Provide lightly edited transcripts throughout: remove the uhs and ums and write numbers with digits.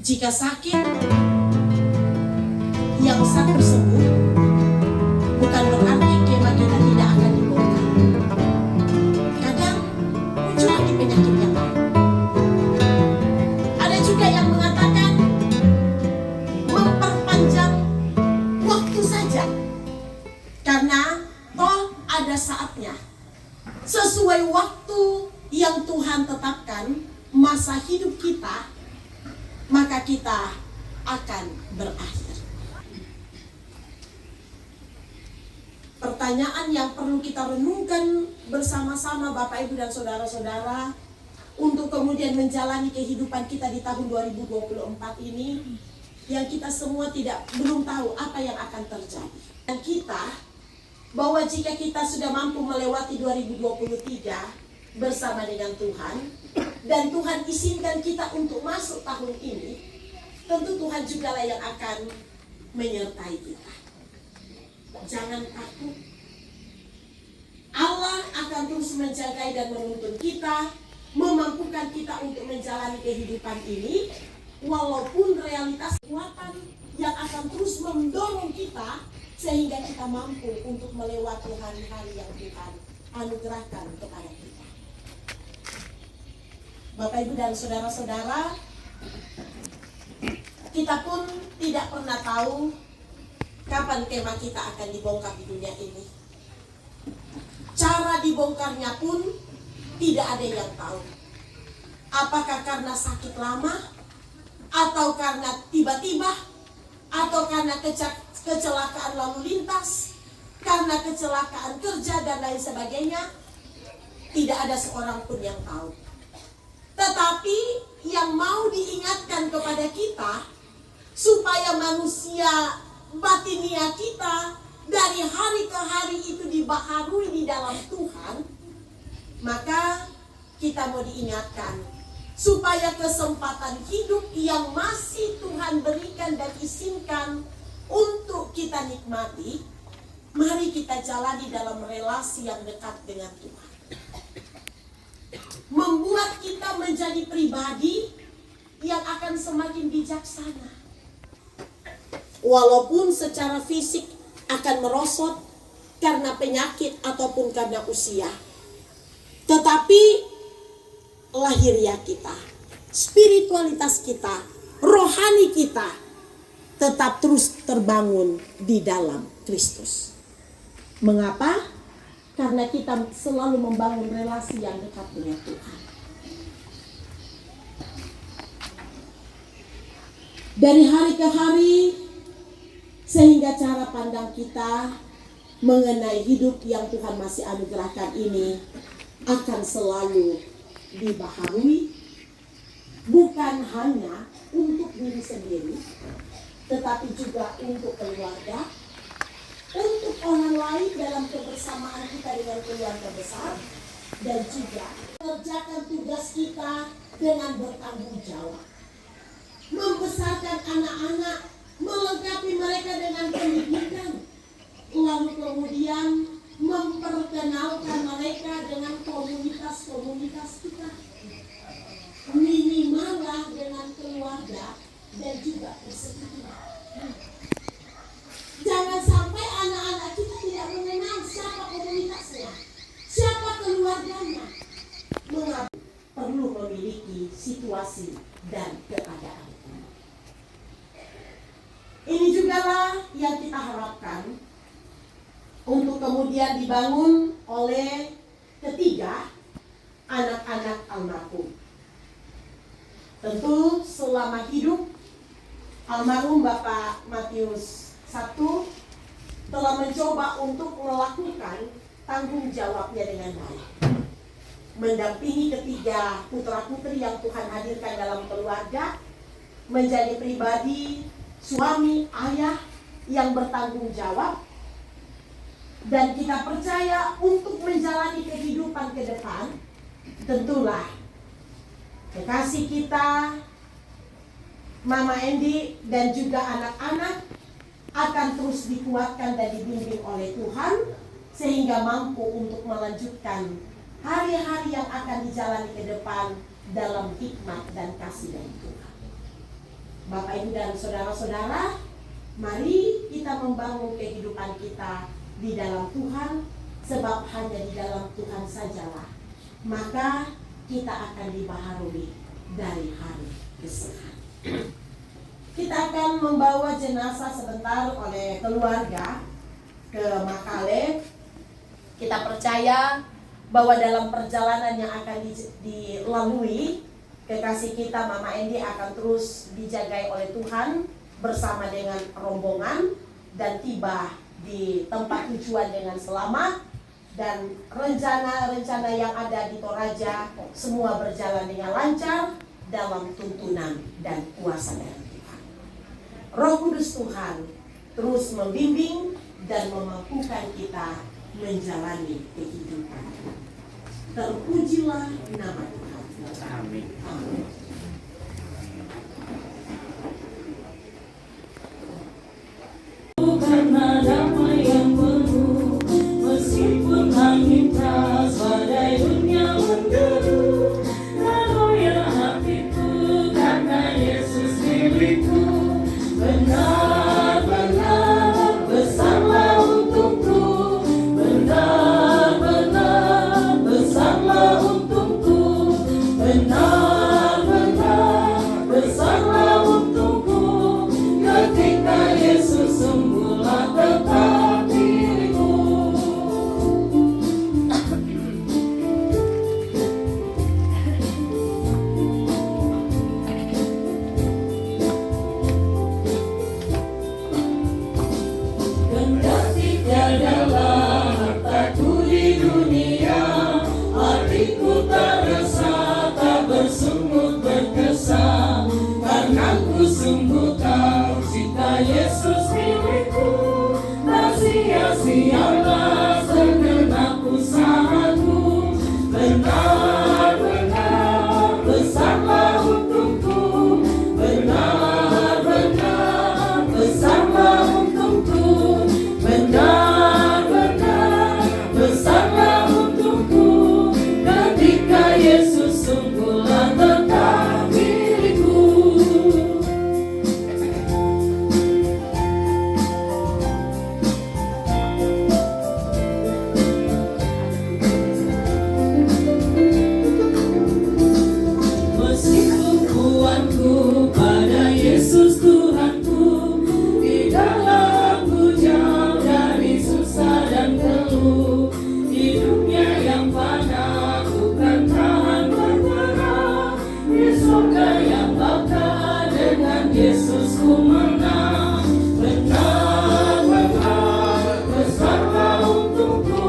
Jika sakit, yang satu sembuh, bukan berarti kemah kita tidak akan dibongkar. Kadang muncul lagi penyakit yang lain. Ada juga yang mengatakan memperpanjang waktu saja, karena toh ada saatnya. Sesuai waktu yang Tuhan tetapkan masa hidup kita, maka kita akan berakhir. Pertanyaan yang perlu kita renungkan bersama-sama Bapak Ibu dan Saudara-saudara untuk kemudian menjalani kehidupan kita di tahun 2024 ini, yang kita semua belum tahu apa yang akan terjadi. Dan kita bahwa jika kita sudah mampu melewati 2023 bersama dengan Tuhan, dan Tuhan izinkan kita untuk masuk tahun ini, tentu Tuhan juga lah yang akan menyertai kita. Jangan takut. Allah akan terus menjaga dan menuntun kita, memampukan kita untuk menjalani kehidupan ini, walaupun realitas kekuatan yang akan terus mendorong kita sehingga kita mampu untuk melewati hari-hari yang Tuhan anugerahkan kepada kita. Bapak Ibu dan Saudara-saudara, kita pun tidak pernah tahu kapan kemah kita akan dibongkar di dunia ini. Cara dibongkarnya pun tidak ada yang tahu. Apakah karena sakit lama, atau karena tiba-tiba, atau karena kecelakaan lalu lintas, karena kecelakaan kerja dan lain sebagainya. Tidak ada seorang pun yang tahu. Tetapi yang mau diingatkan kepada kita, supaya manusia batinia kita dari hari ke hari itu dibaharui di dalam Tuhan, maka kita mau diingatkan supaya kesempatan hidup yang masih Tuhan berikan dan izinkan untuk kita nikmati, mari kita jalani dalam relasi yang dekat dengan Tuhan. Membuat kita menjadi pribadi yang akan semakin bijaksana. Walaupun secara fisik akan merosot karena penyakit ataupun karena usia, tetapi lahiriah kita, spiritualitas kita, rohani kita tetap terus terbangun di dalam Kristus. Mengapa? Karena kita selalu membangun relasi yang dekat dengan Tuhan. Dari hari ke hari, sehingga cara pandang kita mengenai hidup yang Tuhan masih anugerahkan ini akan selalu dibaharui, bukan hanya untuk diri sendiri, tetapi juga untuk keluarga, untuk orang lain dalam kebersamaan kita dengan keluarga besar, dan juga mengerjakan tugas kita dengan bertanggung jawab. Membesarkan anak-anak, melengkapi mereka dengan pendidikan, lalu kemudian memperkenalkan mereka dengan komunitas-komunitas kita. Minimallah dengan keluarga dan juga persekutuan. Jangan sampai anak-anak kita tidak mengenal siapa komunitasnya, siapa keluarganya. Mengapa perlu memiliki situasi dan keadaan. Ini jugalah yang kita harapkan untuk kemudian dibangun oleh ketiga anak-anak almarhum. Tentu selama hidup almarhum Bapak Matius I telah mencoba untuk melakukan tanggung jawabnya dengan baik. Mendampingi ketiga putra-putri yang Tuhan hadirkan dalam keluarga, menjadi pribadi, suami, ayah yang bertanggung jawab. Dan kita percaya untuk menjalani kehidupan ke depan, tentulah kekasih kita, Mama Endi dan juga anak-anak akan terus dikuatkan dan dibimbing oleh Tuhan, sehingga mampu untuk melanjutkan hari-hari yang akan dijalani ke depan dalam hikmat dan kasih dari Tuhan. Bapak Ibu dan saudara-saudara, mari kita membangun kehidupan kita di dalam Tuhan, sebab hanya di dalam Tuhan sajalah maka kita akan dibaharui dari hari ke hari. Kita akan membawa jenazah sebentar oleh keluarga ke Makale. Kita percaya bahwa dalam perjalanan yang akan dilalui, kekasih kita Mama Endi akan terus dijagai oleh Tuhan bersama dengan rombongan dan tiba di tempat tujuan dengan selamat, dan rencana-rencana yang ada di Toraja semua berjalan dengan lancar dalam tuntunan dan kuasa dari Tuhan. Roh Kudus Tuhan terus membimbing dan memampukan kita menjalani kehidupan. Terpujilah nama Tuhan. Amin. Amin. Karena damai yang penuh, meskipun angin keras, badai dunia menderu, goyah hatiku karena Yesus milikku. Benar-benar besarlah untukku, benar-benar besarlah untukku, benar-benar besarlah untukku. Ketika Yesus sembuhlah tetap diriku. Kendati tiadalah hartaku di dunia, hatiku tak resah, tak bersungut berkesan, karena ku sungguh tahu cinta Yesus milikku. Tak sia-sialah segenap usahaku, benar-benar besarlah untukku, benar-benar besarlah untukku, benar-benar besarlah untukku. Ketika Yesus sungguhlah tetap milikku. Meskipun kuatku pada Yesus Tuhanku, di dalam jauh dari susah dan keluh, di dunia yang fana ku kan tahan berperang, di surga yang bakal dengan Yesus ku menang. Benar-benar besarlah untukku,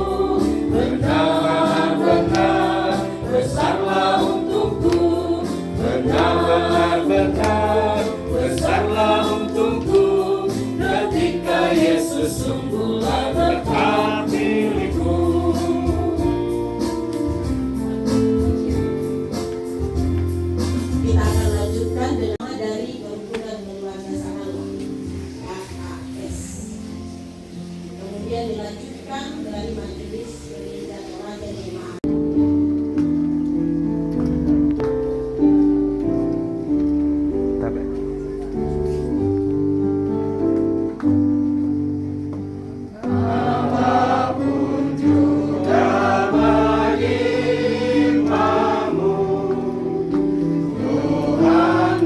benar-benar besarlah untukku, benar-benar besarlah untukku. Ketika Yesus sungguhlah tetap milikku. Kita akan lanjutkan dengan dari Gabungan Keluarga Samalo, KKS. Kemudian dilanjutkan dari Majelis Gereja Toraja Jemaat. Tuhan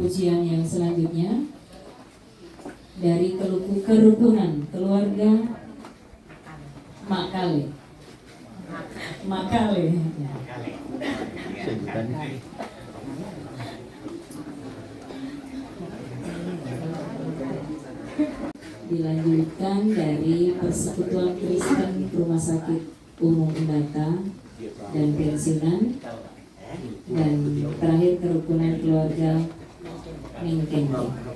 pujian yang selanjutnya dari kerukunan keluarga Makale. Ya. Dilanjutkan dari Persekutuan Kristen Rumah Sakit Umum Undata dan Pensiunan, dan terakhir kerukunan keluarga Mingkente.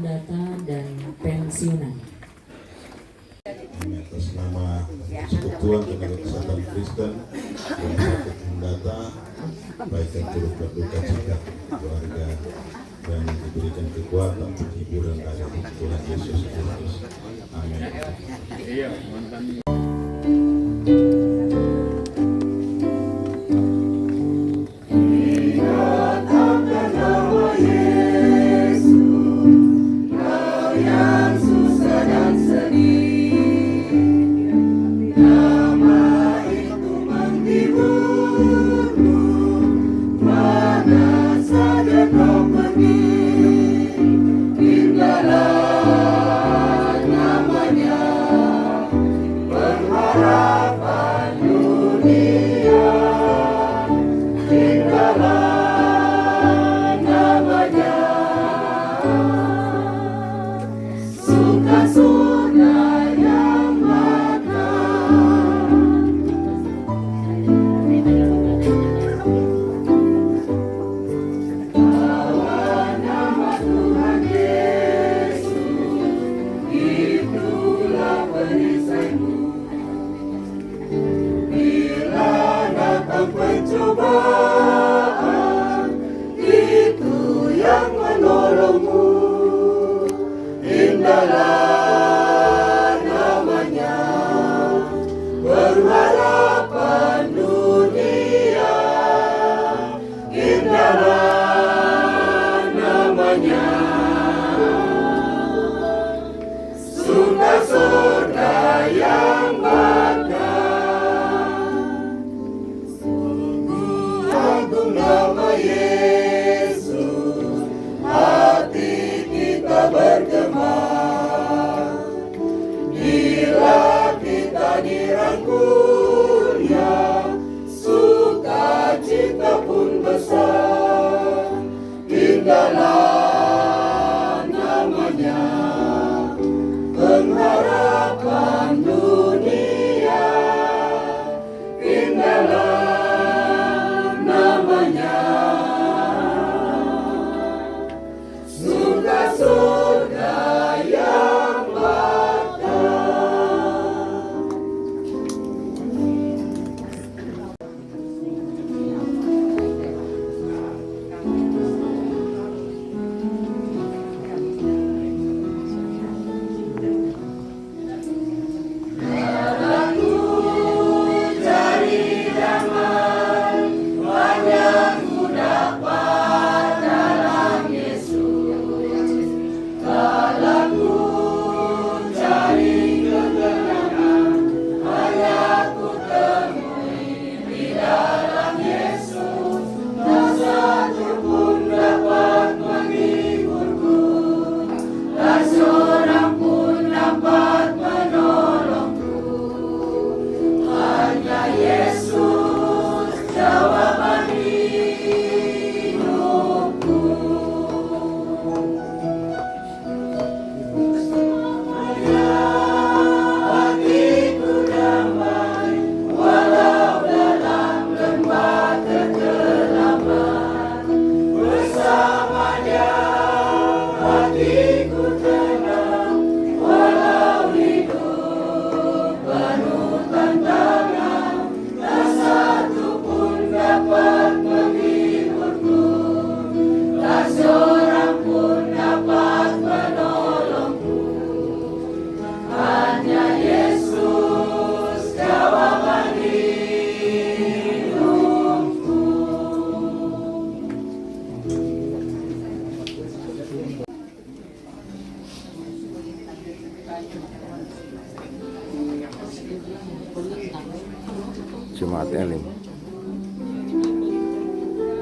Data dan Pensiunan. Atas nama Persekutuan Tenaga Kesehatan Kristen Rumah Sakit Undata, baik yang turut berduka cita keluarga dan diberikan kekuatan untuk hiburan dari Tuhan Yesus Kristus. Amin.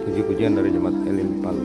Puji-pujian dari Jemaat Elim Palu.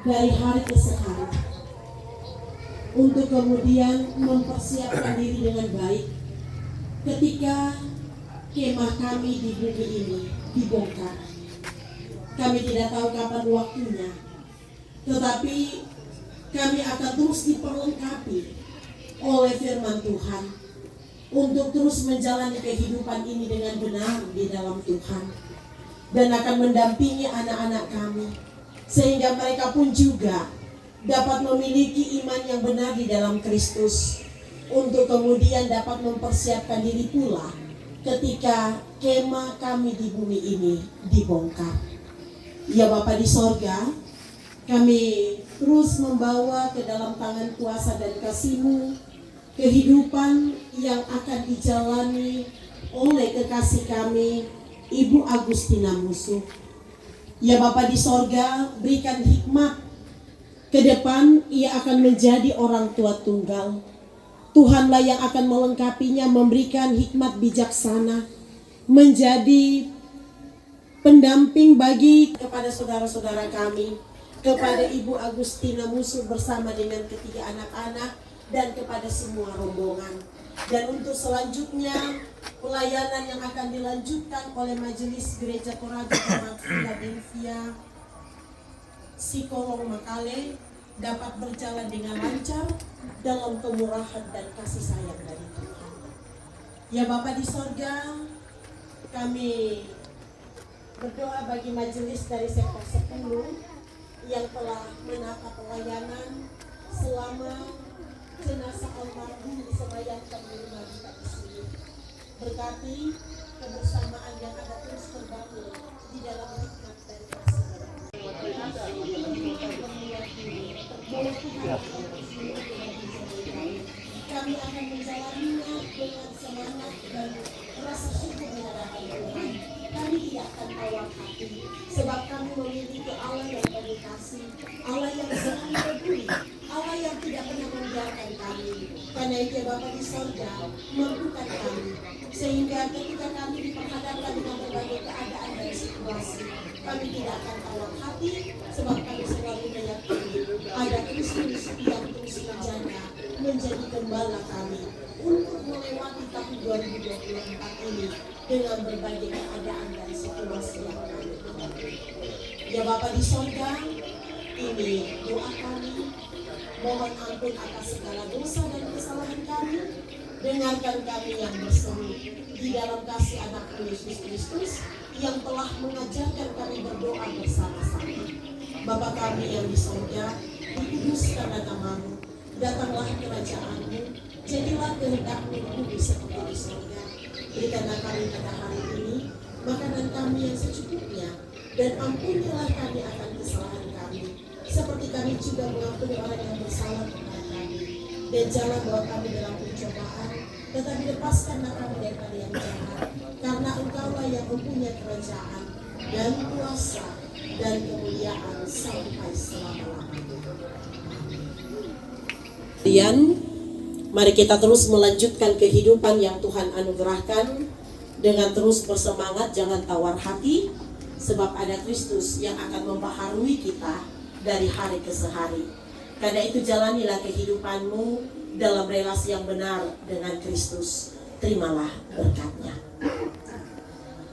Dari hari ke hari, untuk kemudian mempersiapkan diri dengan baik ketika kemah kami di bumi ini dibongkar. Kami tidak tahu kapan waktunya, tetapi kami akan terus diperlengkapi oleh firman Tuhan untuk terus menjalani kehidupan ini dengan benar di dalam Tuhan, dan akan mendampingi anak-anak kami sehingga mereka pun juga dapat memiliki iman yang benar di dalam Kristus, untuk kemudian dapat mempersiapkan diri pula ketika kemah kami di bumi ini dibongkar. Ya Bapa di sorga, Kami terus membawa ke dalam tangan kuasa dan kasih-Mu kehidupan yang akan dijalani oleh kekasih kami, Ibu Agustina Musuh. Ya Bapa di sorga, berikan hikmat ke depan, ia akan menjadi orang tua tunggal. Tuhanlah yang akan melengkapinya, memberikan hikmat bijaksana, menjadi pendamping bagi kepada saudara-saudara kami, kepada Ibu Agustina Musuh bersama dengan ketiga anak-anak, dan kepada semua rombongan. Dan untuk selanjutnya, pelayanan yang akan dilanjutkan oleh Majelis Gereja Toraja Jemaat Philadelphia Sikolong Makale dapat berjalan dengan lancar dalam kemurahan dan kasih sayang dari Tuhan. Ya Bapa di sorga, kami berdoa bagi majelis dari sektor 10 yang telah menata pelayanan selama jenazah almarhum disemayamkan di rumah duka di sini. Berkati kebersamaan yang ada terus terbangun di dalam hikmat dan kasih. Kami akan menjalaninya dengan semangat dan rasa syukur menghadapi Tuhan. Kami tidak akan tawar hati, sebab kami memiliki Allah yang penuh kasih, Allah yang sangat peduli, Allah yang tidak pernah membiarkan kami. Karena itu Bapa di sorga mampukan kami, sehingga ketika kami diperhadapkan dengan berbagai keadaan dan situasi, kami tidak akan tawar hati, sebab kami selalu meyakini ada Kristus yang terus menjaga, menjadi gembala kami untuk melewati tahun 2024 ini dengan berbagai keadaan dan situasi yang kami hadapi. Ya Bapa di sorga, ini doa kami. Mohon ampun atas segala dosa dan kesalahan kami. Dengarkan kami yang berseru di dalam kasih anak Yesus Kristus yang telah mengajarkan kami berdoa bersama-sama. Bapa kami yang di sorga, dikuduskan namamu, datanglah kerajaan-Mu, jadilah kehendak-Mu di bumi seperti di sorga. Berikanlah kami pada hari ini makanan kami yang secukupnya, dan ampunilah kami akan kesalahan kami, seperti kami juga mengampuni orang yang bersalah kepada kami. Dan jangan bawa kami dalam pencobaan, tetapi lepaskanlah kami daripada yang jahat, karena Engkaulah yang mempunyai kerajaan dan kuasa dan kemuliaan sampai selama-lamanya. Kemudian, mari kita terus melanjutkan kehidupan yang Tuhan anugerahkan dengan terus bersemangat, jangan tawar hati, sebab ada Kristus yang akan membaharui kita dari hari ke hari. Karena itu jalanilah kehidupanmu dalam relasi yang benar dengan Kristus. Terimalah berkat-Nya.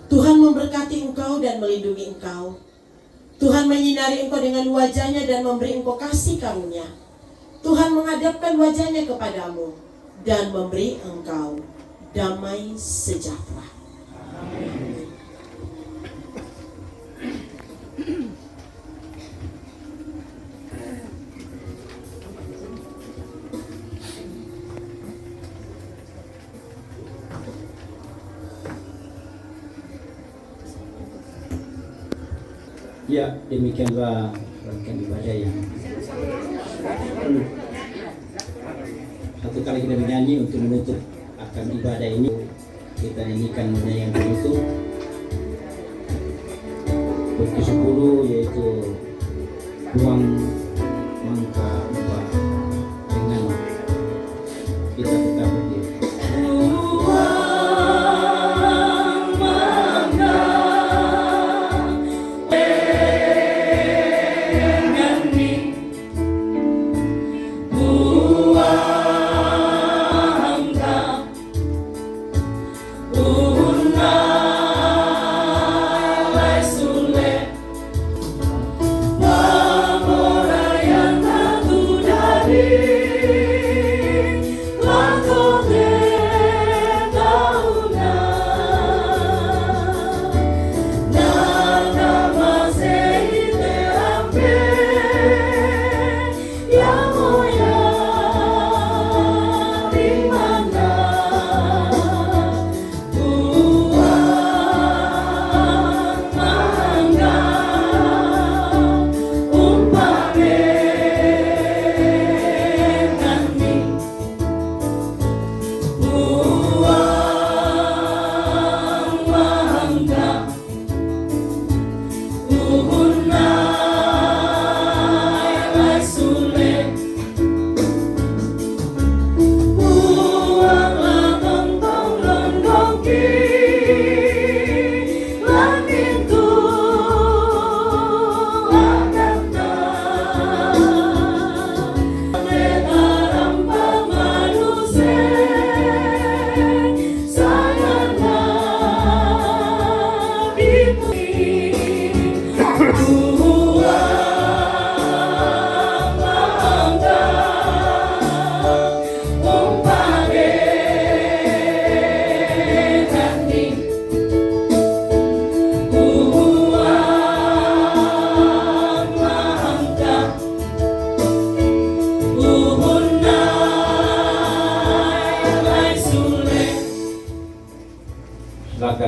Tuhan memberkati engkau dan melindungi engkau. Tuhan menyinari engkau dengan wajah-Nya dan memberi engkau kasih karunia. Tuhan menghadapkan wajah-Nya kepadamu dan memberi engkau damai sejahtera. Amin. Ya, demikianlah rangkaian ibadah yang penuh. Satu kali kita menyanyi untuk menutup akan ibadah ini. Kita nyanyikan yang penutup ke-10, yaitu buang mangka ubah dengan kita tetap berdiri. Amor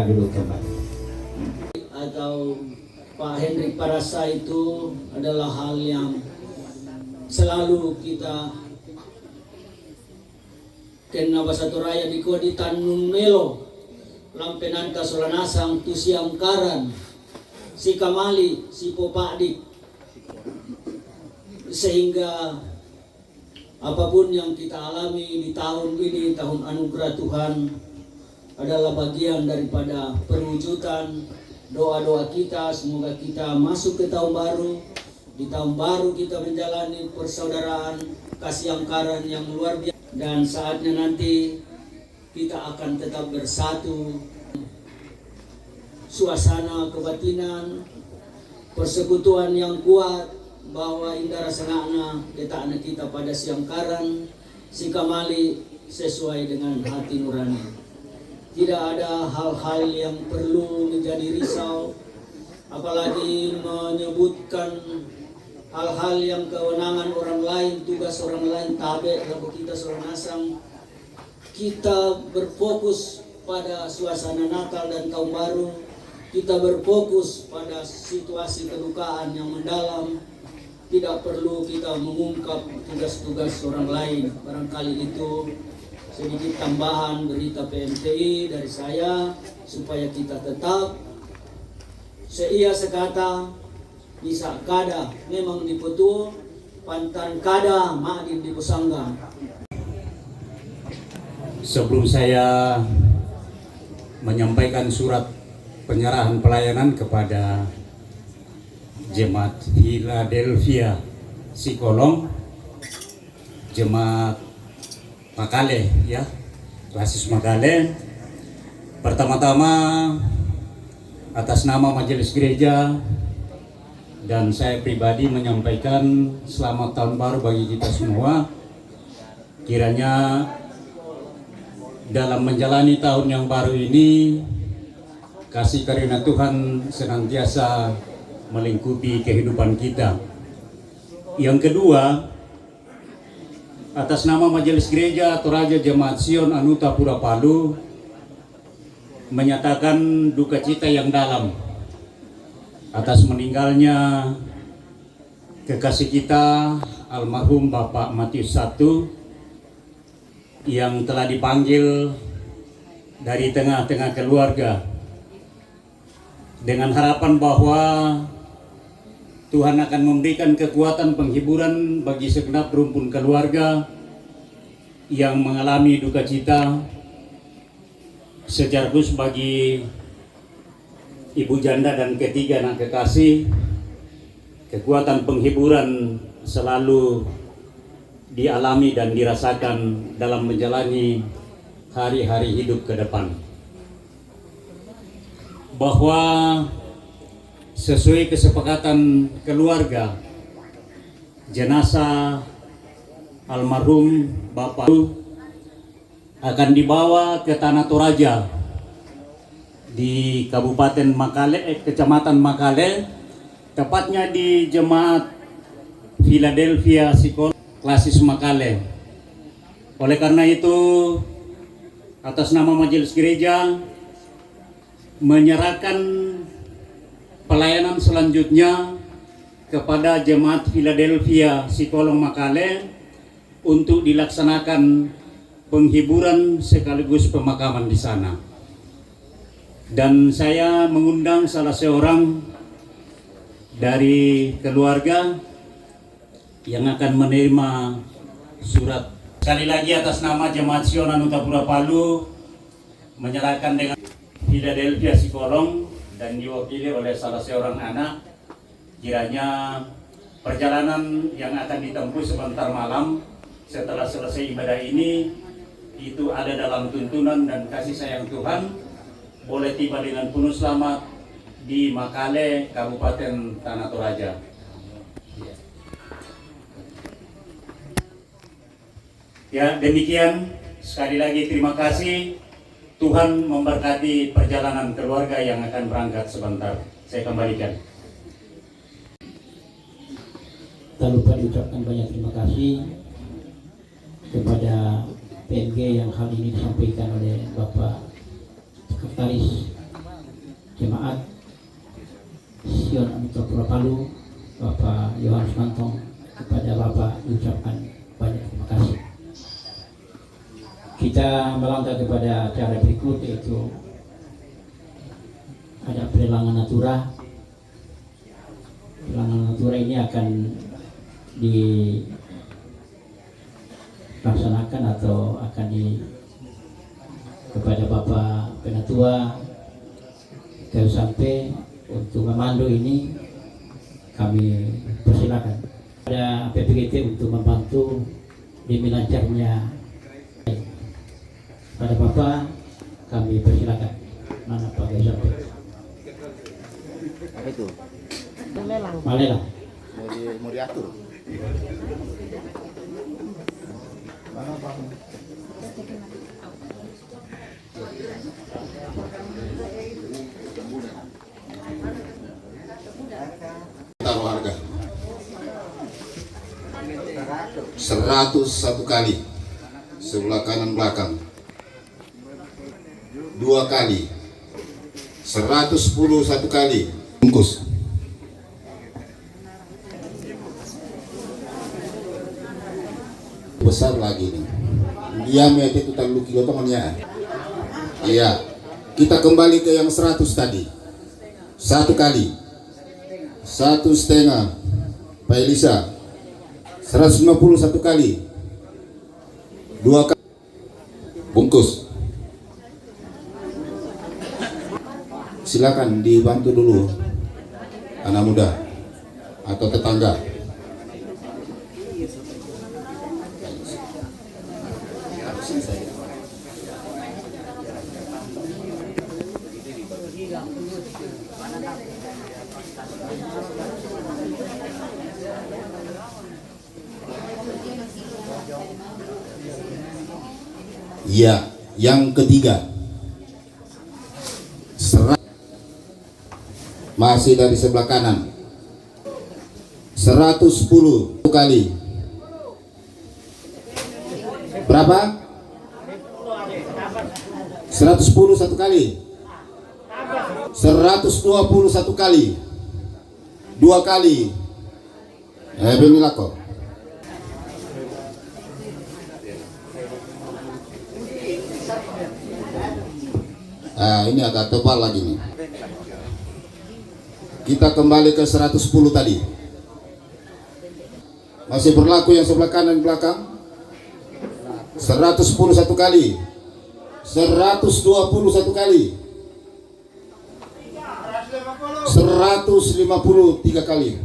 silakan duduk kembali. Atau Pak Hendrik Parasa itu adalah hal yang selalu kita kena satu raya di kodi Tanung Melo lampenanta solanasang tu siam karan si kamali si popadik, sehingga apapun yang kita alami di tahun ini, tahun anugerah Tuhan, adalah bagian daripada perwujudan doa-doa kita. Semoga kita masuk ke tahun baru. Di tahun baru kita menjalani persaudaraan kasih angkaran yang luar biasa, dan saatnya nanti kita akan tetap bersatu. Suasana kebatinan, persekutuan yang kuat, bahwa indara senakna letakna kita pada siang karan si kamali sesuai dengan hati nurani. Tidak ada hal-hal yang perlu menjadi risau, apalagi menyebutkan hal-hal yang kewenangan orang lain, tugas orang lain, tabe lalu kita seorang asang. Kita berfokus pada suasana Natal dan Tahun Baru. Kita berfokus pada situasi kedukaan yang mendalam. Tidak perlu kita mengungkap tugas-tugas orang lain. Barangkali itu sedikit tambahan berita PMTI dari saya, supaya kita tetap seia sekata bisa kada memang dipetu pantan kada ma'adin di pusangga. Sebelum saya menyampaikan surat penyerahan pelayanan kepada Jemaat Philadelphia Sikolong, Jemaat Makale ya, Klasis Makale, pertama-tama atas nama Majelis Gereja dan saya pribadi menyampaikan selamat tahun baru bagi kita semua. Kiranya dalam menjalani tahun yang baru ini, kasih karunia Tuhan senantiasa melingkupi kehidupan kita. Yang kedua, atas nama Majelis Gereja Toraja Jemaat Sion Anuta Pura Palu, menyatakan duka cita yang dalam atas meninggalnya kekasih kita almarhum Bapak Matius I yang telah dipanggil dari tengah-tengah keluarga, dengan harapan bahwa Tuhan akan memberikan kekuatan penghiburan bagi segenap rumpun keluarga yang mengalami duka cita, secara khusus bagi ibu janda dan ketiga anak kekasih. Kekuatan penghiburan selalu dialami dan dirasakan dalam menjalani hari-hari hidup ke depan. Bahwa sesuai kesepakatan keluarga, jenazah almarhum Bapak akan dibawa ke Tanah Toraja di Kabupaten Makale, Kecamatan Makale, tepatnya di Jemaat Philadelphia Sikolong Klasis Makale. Oleh karena itu, atas nama Majelis Gereja menyerahkan pelayanan selanjutnya kepada Jemaat Philadelphia Sikolong Makale untuk dilaksanakan penghiburan sekaligus pemakaman di sana. Dan saya mengundang salah seorang dari keluarga yang akan menerima surat. Sekali lagi atas nama Jemaat Sion Anuta Pura Palu menyerahkan dengan Philadelphia Sikolong dan diwakili oleh salah seorang anak, kiranya perjalanan yang akan ditempuh sebentar malam setelah selesai ibadah ini itu ada dalam tuntunan dan kasih sayang Tuhan, boleh tiba dengan penuh selamat di Makale, Kabupaten Tanah Toraja. Ya, demikian. Sekali lagi terima kasih. Tuhan memberkati perjalanan keluarga yang akan berangkat sebentar. Saya kembalikan. Tak lupa diucapkan banyak terima kasih kepada PNG yang hal ini disampaikan oleh Bapak Sekretaris jemaat Sion Anuta Purapalu, Bapak Yohanes Mantong, kepada Bapak ucapkan banyak terima kasih. Kita melangkah kepada acara berikut, yaitu ada pelelangan natura. Pelelangan natura ini akan dilaksanakan atau akan kepada Bapak Penatua Kayu Sampai untuk memandu ini. Kami persilakan ada PPGT untuk membantu demi lancarnya. Pada Bapak kami persilakan. Mana Pak Kayu Sampai? Apa itu? Malelang. Mau diatur? Mana Bang? Taruh harga 101 kali sebelah kanan belakang, 2 kali 110 1 kali bungkus. Besar lagi nih dia mete itu talu kilo temannya. Iya, kita kembali ke yang 100 tadi. 1 kali 1,5 Pak Elisa, 150 1 kali, 2 kali bungkus. Silakan dibantu dulu anak muda atau tetangga. Ya, yang ketiga masih dari sebelah kanan, 110 kali. Berapa? 110 1 kali, 120 1 kali, 2 kali. Benilah kok. Ini agak tebal lagi nih. Kita kembali ke 110 tadi. Masih berlaku yang sebelah kanan belakang. 110 1 kali, 120 1 kali, 150 3 kali.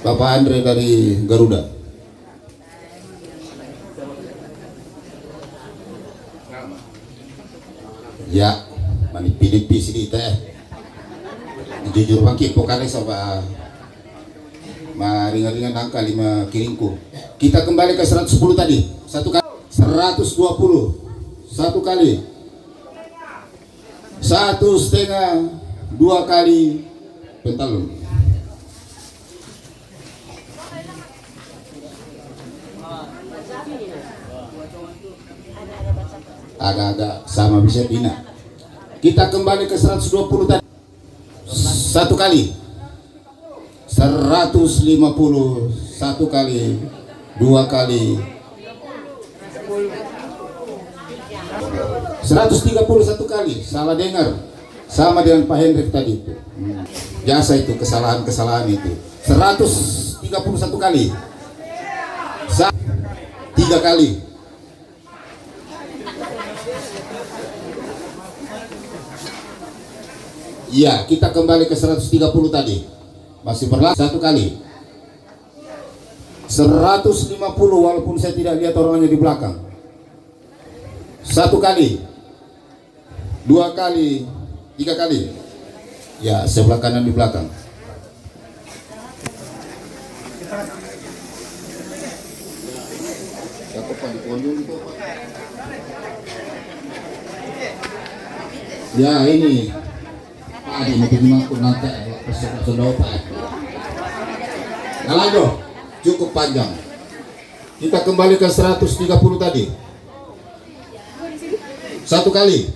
Bapak Andre dari Garuda. Ya, mani pilih-pilih sini teh. Jujur bangki pokale sama ringan-ringan angka 5 kiringku. Kita kembali ke 110 tadi. 1 kali, 120 1 kali, 1,5 2 kali pentalun. Agak-agak sama bisa bina. Kita kembali ke 120 tadi. 1 kali, 150 1 kali, 2 kali, 130 1 kali. Salah dengar, sama dengan Pak Hendrik tadi itu. Biasa itu kesalahan itu. 131 kali, 3 kali. Iya, kita kembali ke 130 tadi. Masih berlaku 1 kali. 150 walaupun saya tidak lihat orangnya di belakang. 1 kali, 2 kali, 3 kali. Ya, sebelah kanan di belakang. Ya, ini Adi mau aku nanti sudah Pak. Kalau cukup panjang. Kita kembali ke 130 tadi. 1 kali,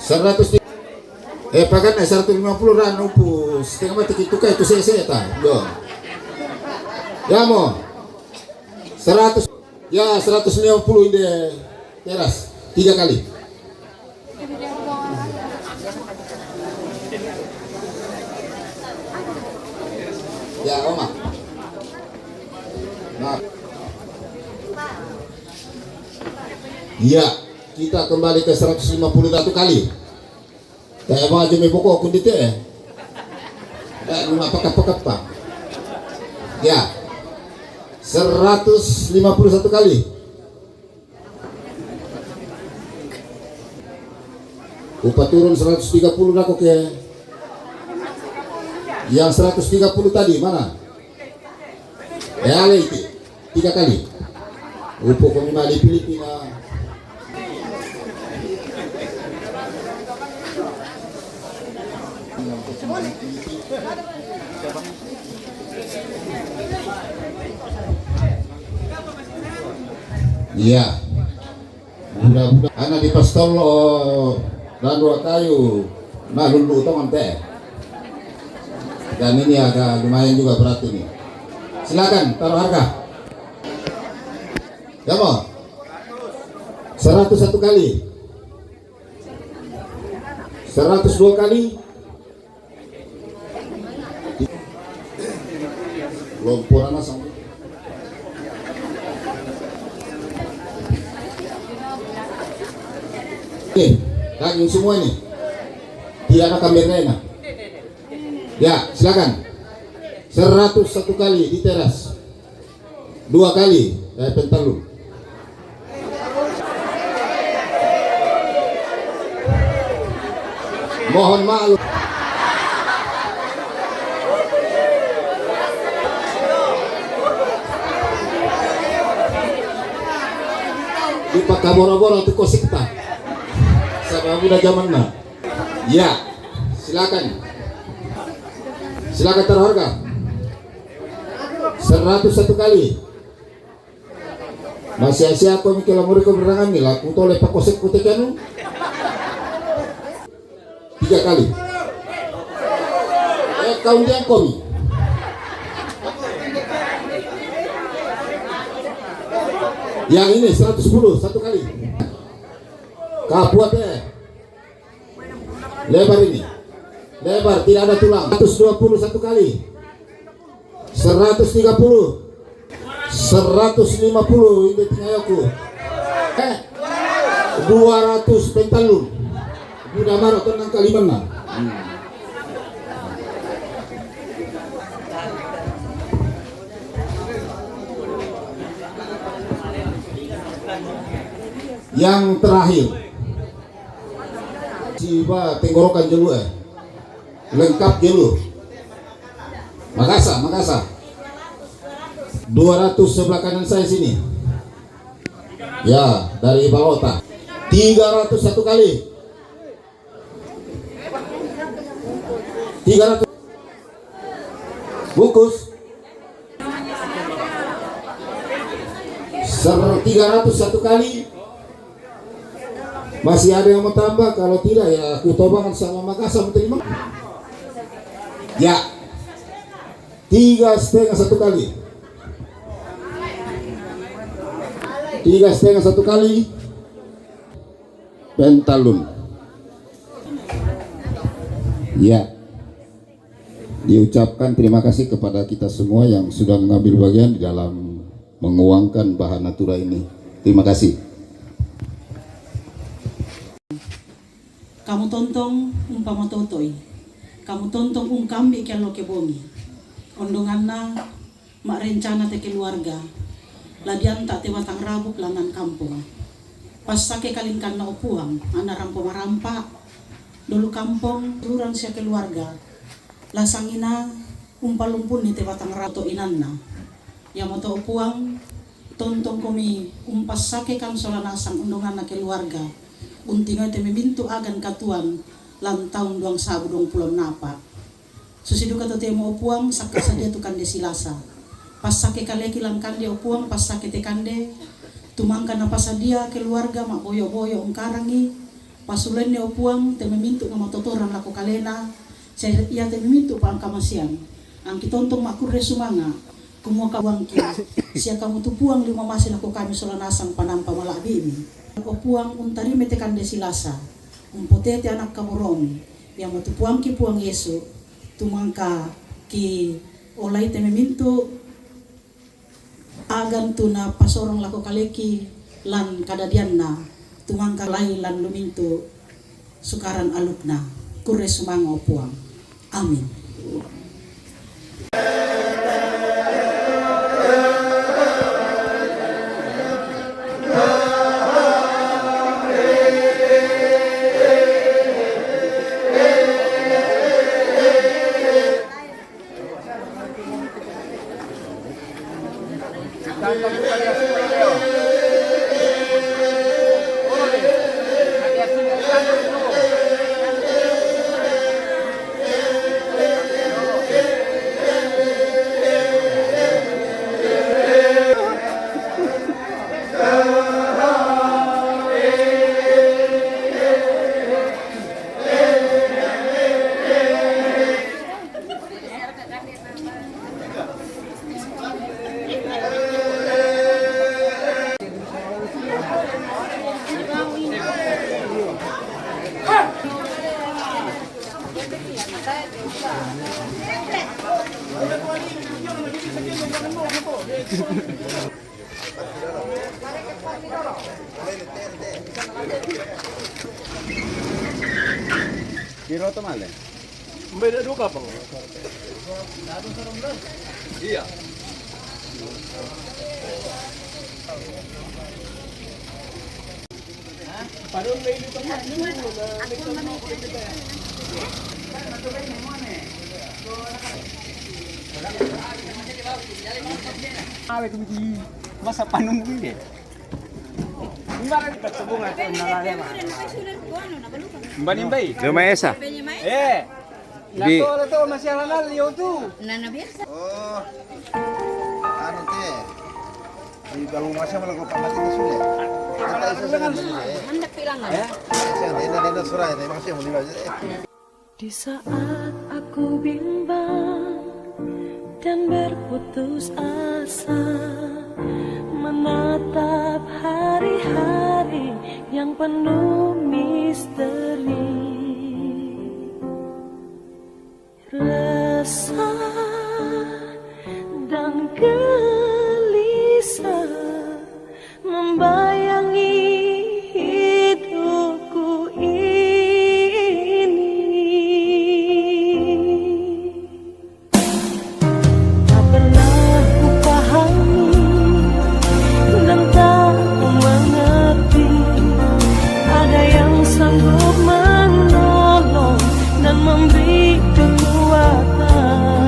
100 pakan 150 ran upus setengah mati itu kayak itu saya ta dong ya mo 100 ya 150 ini teras 3 kali ya oma nah ya kita kembali ke 151 kali kayak mau aja pokok kundite rumah pakat pak ya 151 kali upah turun 130 aku ke yang 130 tadi mana ya itu 3 kali upah komunal di Filipina iya budak-budak anak di pastol dan dua kayu nah dulu tongan teh dan ini agak lumayan juga berat ini silakan taruh harga ya mau 101 kali 102 kali lompor anak sama daging semua ini tidak ada kameranya ya silakan 101 kali di teras 2 kali pentalun mohon maklum di pakaboro-boro itu kosikta sama muda zaman nah ya silakan taruh harga 101 kali masih siapa mikir lamuri keberangan nih laku toleh pak kosek kutekanu 3 kali kaum yang komi yang ini 110 1 kali kapuat lebar ini lebar tidak ada tulang 121 kali 130 150 ini tingayoku 200 pentalun budak maro tenang kalimana yang terakhir Ciba tenggorokan jelu lengkap jelu Makassar 200 sebelah kanan saya sini ya dari Balota 301 kali 300 bungkus 301 kali masih ada yang mau tambah kalau tidak ya aku tobakan sama Makassar terima ya 3,5 1 kali 3,5 1 kali pentalun ya diucapkan terima kasih kepada kita semua yang sudah mengambil bagian di dalam menguangkan bahan natura ini terima kasih. Kamu tontong umpama totoy, kamu tontong kambi kelo ke bongi, ondonganna mak rencana te keluarga, ladian tak te batang rabuk langan kampung, pas sake kalingkan na upuang, ana rampo marampa, dulu kampung lurang sia keluarga, lasangina umpalumpun ni te batang rato inanna, ya moto upuang, tontong kami umpas sake kan solanasang ondonganna keluarga, untingoy te memintu agan katuan lang taon 2020 napa susidu kato te mo upuang sakka sadia tu kande silasa pas sake kaleki lang kande upuang pas sake te kande tumangka na pasadia keluarga mak boyo-boyo ungkarangi pasulen ni upuang te memintu nga matotoran lako kalena saya ia te memintu pa ang kamasian ang kitontong makurre sumanga kumua kawang ki siya kamu tupuang lima masin ako kami solanasang panampa wala bibi upuang untari metekan desilasa umpotete anak kamuromi yang matupuang ki puang Yesu tumangka ki olay te memintu agan tu na pasorong lako kaleki lan kadadian na tumangka lay lan lumintu sukaran aluk na kurre sumanga upuang. Amin. Kiro to male. Beda duka bang. Iya. Parang may dito pa. Awet di masa panung ini. Gimana kita sebunga itu nalaya mah. Mbak Nimbai. Rumah Esa. Di Lato masih halal yo tuh. Nana biasa. Oh. Anu teh. Di balung masa malah kau pamati itu sudah. Kata itu sudah. Hendak pilangan. Saya dena surai, memang sih mau dibaca. Di saat aku bimbang dan berputus asa menatap hari-hari yang penuh misteri, resah dan gelisah membayangi hidupku ini. Tak pernah ku pahami dan tak mengerti ada yang sanggup menolong dan memberi kekuatan.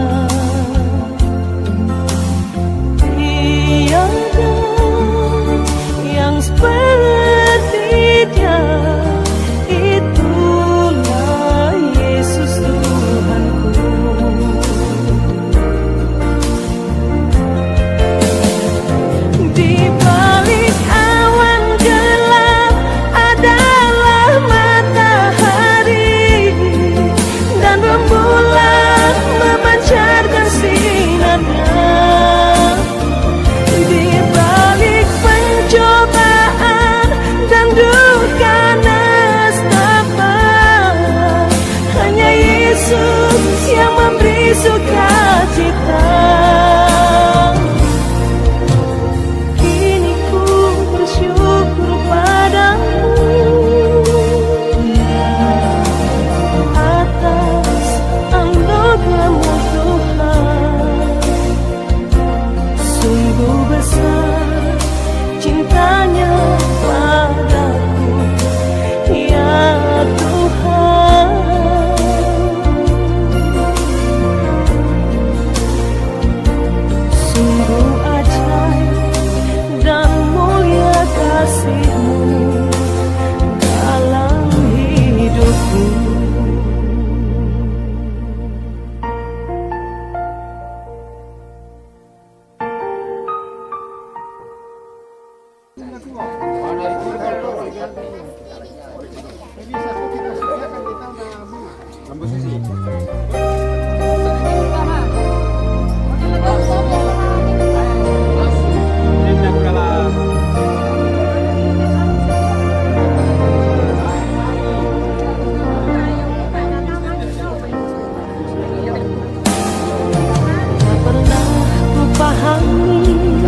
pahami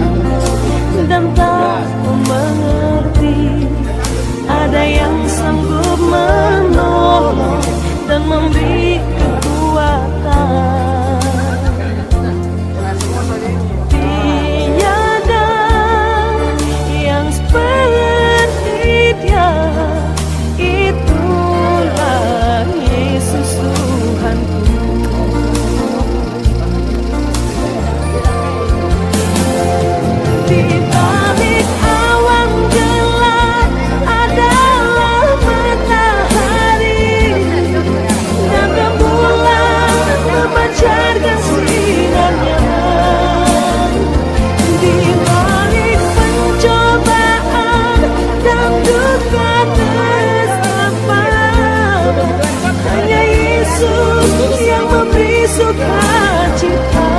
dan tak mengerti. Ada yang sanggup menolong dan memberi kekuatan. Tiada yang seperti Dia, itulah Yesus Tuhanku. Di balik awan gelap adalah matahari, dan rembulan memancarkan sinarnya. Di balik pencobaan dan duka tersampa, hanya Yesus yang memberi sukacita.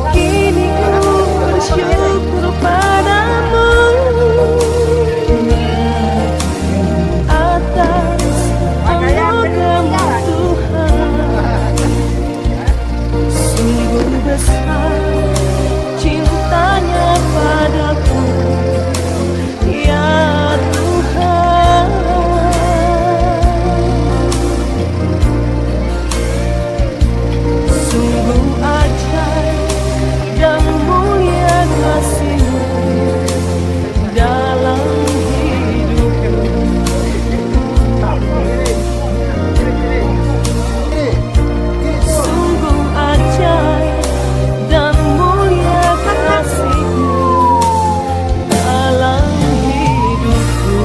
Kini ku bersyukur padamu atas anugerah Tuhan. Sungguh besar cintanya padaku, ya Tuhan. Sungguh ajaib dan mulia kasih-Mu dalam hidupku. Sungguh ajaib dan mulia kasih-Mu dalam hidupku.